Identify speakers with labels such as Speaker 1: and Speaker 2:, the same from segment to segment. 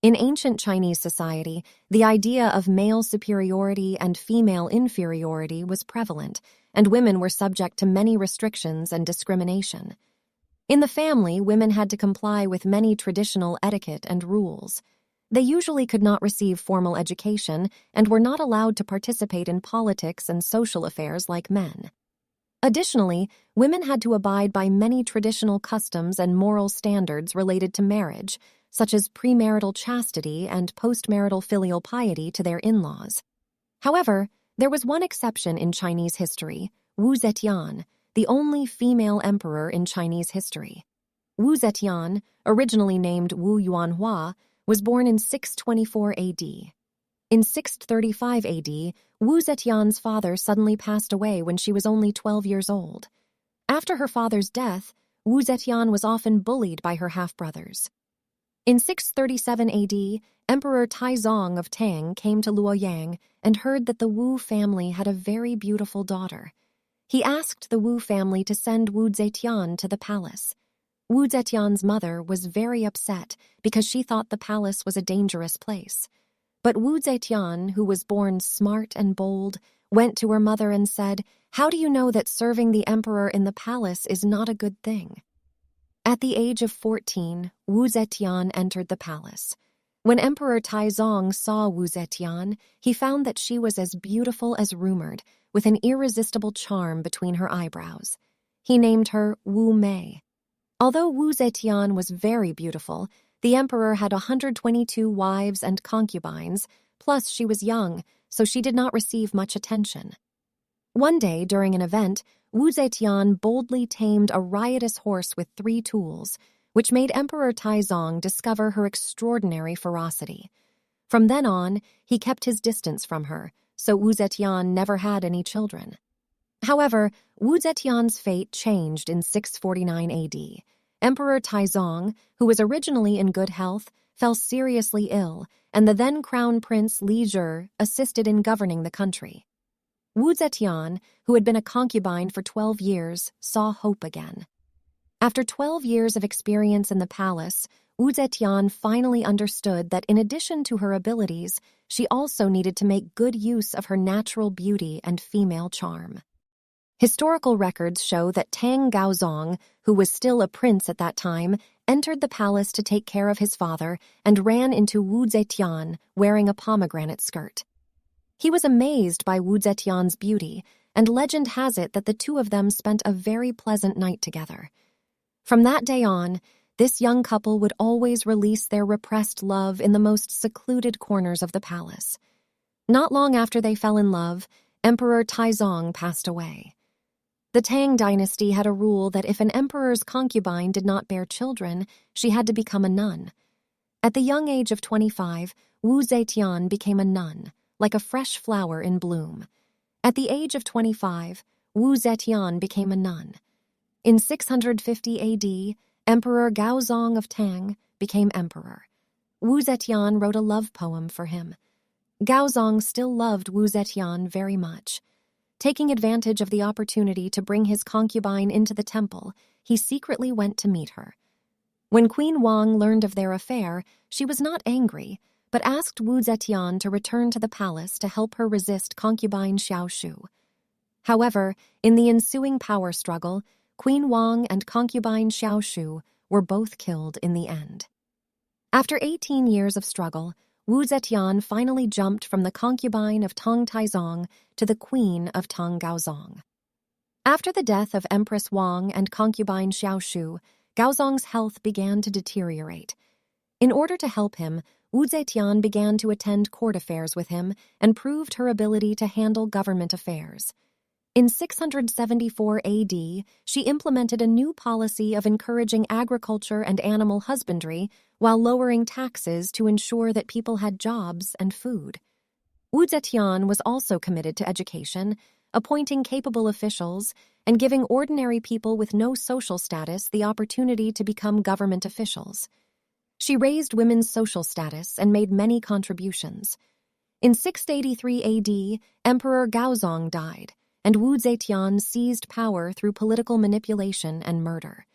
Speaker 1: In ancient Chinese society, the idea of male superiority and female inferiority was prevalent, and women were subject to many restrictions and discrimination. In the family, women had to comply with many traditional etiquette and rules. They usually could not receive formal education and were not allowed to participate in politics and social affairs like men. Additionally, women had to abide by many traditional customs and moral standards related to marriage, such as premarital chastity and postmarital filial piety to their in-laws. However, there was one exception in Chinese history, Wu Zetian, the only female emperor in Chinese history. Wu Zetian, originally named Wu Yuanhua, was born in 624 AD. In 635 AD, Wu Zetian's father suddenly passed away when she was only 12 years old. After her father's death, Wu Zetian was often bullied by her half-brothers. In 637 AD, Emperor Taizong of Tang came to Luoyang and heard that the Wu family had a very beautiful daughter. He asked the Wu family to send Wu Zetian to the palace. Wu Zetian's mother was very upset because she thought the palace was a dangerous place. But Wu Zetian, who was born smart and bold, went to her mother and said, "How do you know that serving the emperor in the palace is not a good thing?" At the age of 14, Wu Zetian entered the palace. When Emperor Taizong saw Wu Zetian, he found that she was as beautiful as rumored, with an irresistible charm between her eyebrows. He named her Wu Mei. Although Wu Zetian was very beautiful, the emperor had 122 wives and concubines, plus she was young, so she did not receive much attention. One day, during an event, Wu Zetian boldly tamed a riotous horse with 3 tools, which made Emperor Taizong discover her extraordinary ferocity. From then on, he kept his distance from her, so Wu Zetian never had any children. However, Wu Zetian's fate changed in 649 AD. Emperor Taizong, who was originally in good health, fell seriously ill, and the then crown prince Li Zhi assisted in governing the country. Wu Zetian, who had been a concubine for 12 years, saw hope again. After 12 years of experience in the palace, Wu Zetian finally understood that in addition to her abilities, she also needed to make good use of her natural beauty and female charm. Historical records show that Tang Gaozong, who was still a prince at that time, entered the palace to take care of his father and ran into Wu Zetian wearing a pomegranate skirt. He was amazed by Wu Zetian's beauty, and legend has it that the two of them spent a very pleasant night together. From that day on, this young couple would always release their repressed love in the most secluded corners of the palace. Not long after they fell in love, Emperor Taizong passed away. The Tang dynasty had a rule that if an emperor's concubine did not bear children, she had to become a nun. At the young age of 25, Wu Zetian became a nun, like a fresh flower in bloom. At the age of 25, Wu Zetian became a nun. In 650 AD, Emperor Gaozong of Tang became emperor. Wu Zetian wrote a love poem for him. Gaozong still loved Wu Zetian very much. Taking advantage of the opportunity to bring his concubine into the temple, he secretly went to meet her. When Queen Wang learned of their affair, she was not angry, but asked Wu Zetian to return to the palace to help her resist concubine Xiaoshu. However, in the ensuing power struggle, Queen Wang and concubine Xiaoshu were both killed in the end. After 18 years of struggle, Wu Zetian finally jumped from the concubine of Tang Taizong to the queen of Tang Gaozong. After the death of Empress Wang and concubine Xiaoshu, Gaozong's health began to deteriorate. In order to help him, Wu Zetian began to attend court affairs with him and proved her ability to handle government affairs. In 674 AD, she implemented a new policy of encouraging agriculture and animal husbandry while lowering taxes to ensure that people had jobs and food. Wu Zetian was also committed to education, appointing capable officials and giving ordinary people with no social status the opportunity to become government officials. She raised women's social status and made many contributions. In 683 AD, Emperor Gaozong died, and Wu Zetian seized power through political manipulation and murder.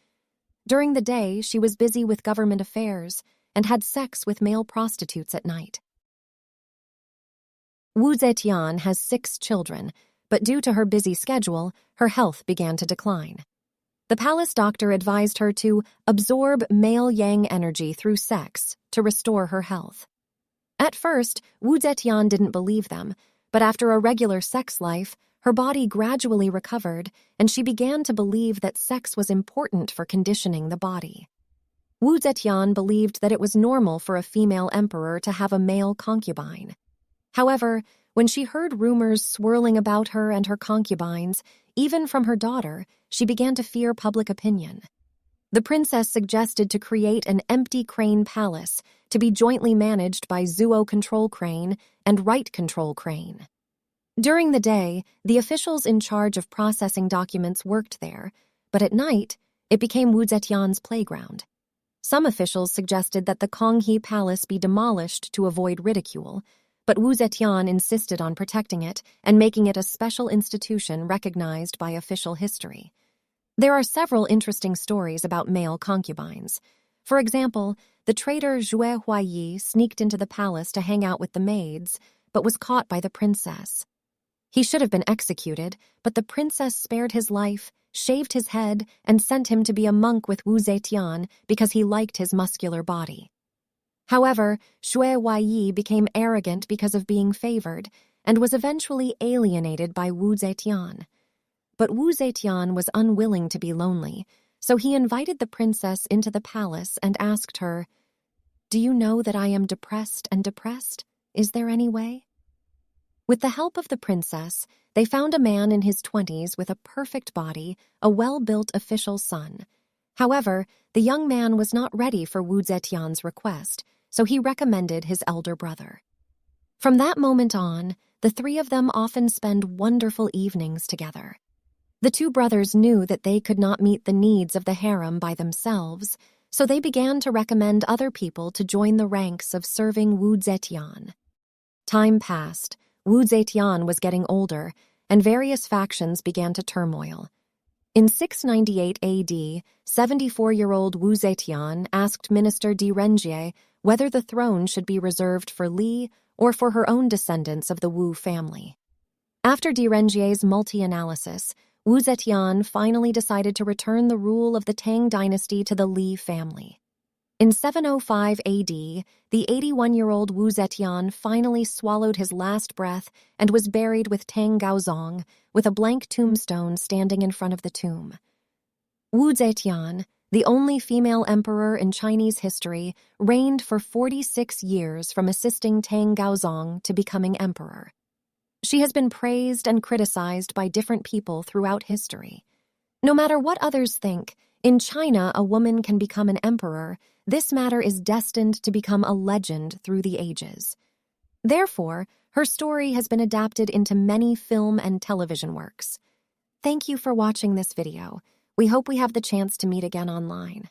Speaker 1: During the day, she was busy with government affairs, and had sex with male prostitutes at night. Wu Zetian has 6 children, but due to her busy schedule, her health began to decline. The palace doctor advised her to absorb male yang energy through sex to restore her health. At first, Wu Zetian didn't believe them, but after a regular sex life, her body gradually recovered, and she began to believe that sex was important for conditioning the body. Wu Zetian believed that it was normal for a female emperor to have a male concubine. However, when she heard rumors swirling about her and her concubines, even from her daughter, she began to fear public opinion. The princess suggested to create an empty crane palace to be jointly managed by Zuo Control Crane and Right Control Crane. During the day, the officials in charge of processing documents worked there, but at night, it became Wu Zetian's playground. Some officials suggested that the Konghe Palace be demolished to avoid ridicule, but Wu Zetian insisted on protecting it and making it a special institution recognized by official history. There are several interesting stories about male concubines. For example, the traitor Zhue Huaiyi sneaked into the palace to hang out with the maids, but was caught by the princess. He should have been executed, but the princess spared his life, shaved his head, and sent him to be a monk with Wu Zetian because he liked his muscular body. However, Zhue Huaiyi became arrogant because of being favored and was eventually alienated by Wu Zetian. But Wu Zetian was unwilling to be lonely, so he invited the princess into the palace and asked her, "Do you know that I am depressed and depressed? Is there any way?" With the help of the princess, they found a man in his 20s with a perfect body, a well-built official son. However, the young man was not ready for Wu Zetian's request, so he recommended his elder brother. From that moment on, the 3 of them often spend wonderful evenings together. The 2 brothers knew that they could not meet the needs of the harem by themselves, so they began to recommend other people to join the ranks of serving Wu Zetian. Time passed, Wu Zetian was getting older, and various factions began to turmoil. In 698 AD, 74-year-old Wu Zetian asked Minister Di Renjie whether the throne should be reserved for Li or for her own descendants of the Wu family. After Di Renjie's multi-analysis, Wu Zetian finally decided to return the rule of the Tang dynasty to the Li family. In 705 AD, the 81-year-old Wu Zetian finally swallowed his last breath and was buried with Tang Gaozong, with a blank tombstone standing in front of the tomb. Wu Zetian, the only female emperor in Chinese history, reigned for 46 years from assisting Tang Gaozong to becoming emperor. She has been praised and criticized by different people throughout history. No matter what others think, in China a woman can become an emperor. This matter is destined to become a legend through the ages. Therefore, her story has been adapted into many film and television works. Thank you for watching this video. We hope we have the chance to meet again online.